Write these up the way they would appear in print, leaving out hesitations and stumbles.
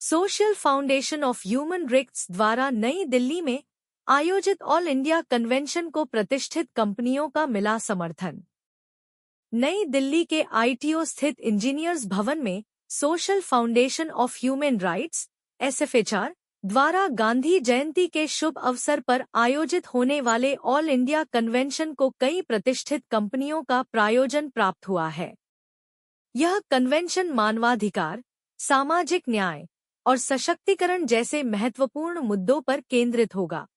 Social foundation of human rights द्वारा नई दिल्ली में आयोजित ऑल इंडिया कन्वेंशन को प्रतिष्ठित कंपनियों का मिला समर्थन। नई दिल्ली के आईटीओ स्थित इंजीनियर्स भवन में social foundation of human rights (एसएफएचआर) द्वारा गांधी जयंती के शुभ अवसर पर आयोजित होने वाले ऑल इंडिया कन्वेंशन को कई प्रतिष्ठित कंपनियों का प्रायोजन प्राप्त हुआ है। यह कन्वेंशन मानवाधिकार, सामाजिक न्याय और सशक्तिकरण जैसे महत्वपूर्ण मुद्दों पर केंद्रित होगा।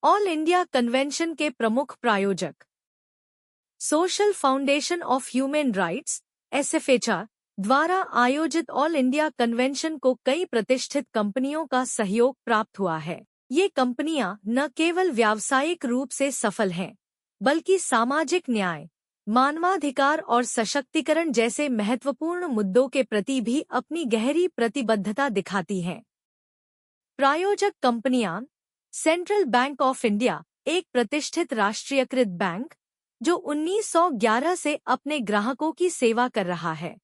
ऑल इंडिया कन्वेंशन के प्रमुख प्रायोजक social foundation of human rights (एसएफएचआर) द्वारा आयोजित ऑल इंडिया कन्वेंशन को कई प्रतिष्ठित कंपनियों का सहयोग प्राप्त हुआ है। ये कंपनियां न केवल व्यावसायिक रूप से सफल हैं, बल्कि सामाजिक न्याय, मानवाधिकार और सशक्तिकरण जैसे महत्वपूर्ण मुद्दों के प्रति भी अपनी गहरी प्रतिबद्धता दिखाती हैं। प्रायोजक कंपनियां सेंट्रल बैंक ऑफ इंडिया, एक प्रतिष्ठित राष्ट्रीयकृत बैंक जो 1911 से अपने ग्राहकों की सेवा कर रहा है।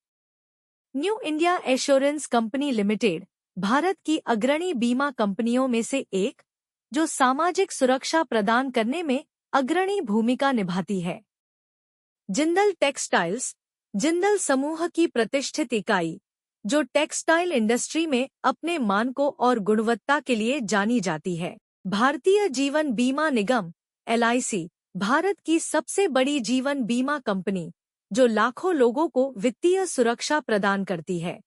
New India assurance company limited, Bharat की अग्रणी बीमा कंपनियों में से एक, जो सामाजिक सुरक्षा प्रदान करने में अग्रणी भूमिका निभाती है। जिंदल टेक्सटाइल्स, जिंदल समूह की प्रतिष्ठित इकाई, जो टेक्सटाइल इंडस्ट्री में अपने मानकों और गुणवत्ता के लिए जानी जाती है। भारतीय जीवन बीमा निगम (एलआईसी), भारत की सबसे बड़ी जीवन बीमा कंपनी, जो लाखों लोगों को वित्तीय सुरक्षा प्रदान करती है।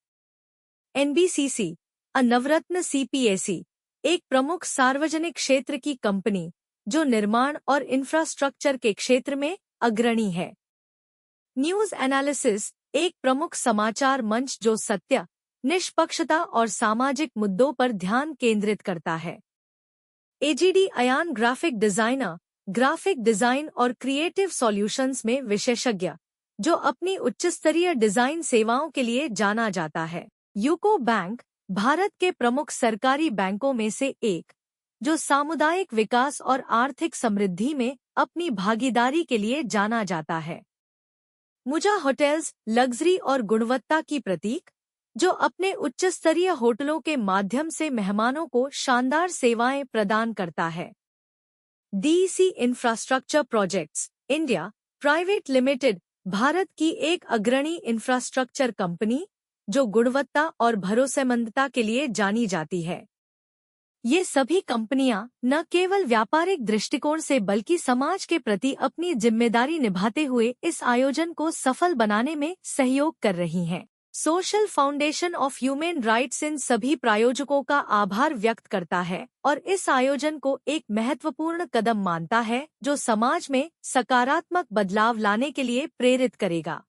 एनबीसीसी, नवरत्न सीपीएसी, एक प्रमुख सार्वजनिक क्षेत्र की कंपनी जो निर्माण और इंफ्रास्ट्रक्चर के क्षेत्र में अग्रणी है। न्यूज एनालिसिस, एक प्रमुख समाचार मंच जो सत्य, निष्पक्षता और सामाजिक मुद्दों पर ध्यान केंद्रित करता है। AGD Ayan graphic designer, graphic design और क्रिएटिव सॉल्यूशंस में विशेषज्ञ, जो अपनी उच्चस्तरीय डिजाइन सेवाओं के लिए जाना जाता है। यूको बैंक, भारत के प्रमुख सरकारी बैंकों में से एक, जो सामुदायिक विकास और आर्थिक समृद्धि में अपनी भागीदारी के लिए जाना जाता है। मुजा होटल्स, लग्जरी और गुणवत्ता की प्रतीक, जो अपने उच्चस्तरीय होटलों के माध्यम से मेहमानों को शानदार सेवाएं प्रदान करता है। DEC infrastructure projects India private limited, Bharat की एक अग्रणी इंफ्रास्ट्रक्चर कंपनी जो गुणवत्ता और भरोसेमंदता के लिए जानी जाती है। ये सभी कंपनियां न केवल व्यापारिक दृष्टिकोण से बल्कि समाज के प्रति अपनी जिम्मेदारी निभाते हुए इस आयोजन को सफल बनाने में सहयोग कर रही हैं। Social foundation of human rights इन सभी प्रायोजकों का आभार व्यक्त करता है और इस आयोजन को एक महत्वपूर्ण कदम मानता है जो समाज में सकारात्मक बदलाव लाने के लिए प्रेरित करेगा।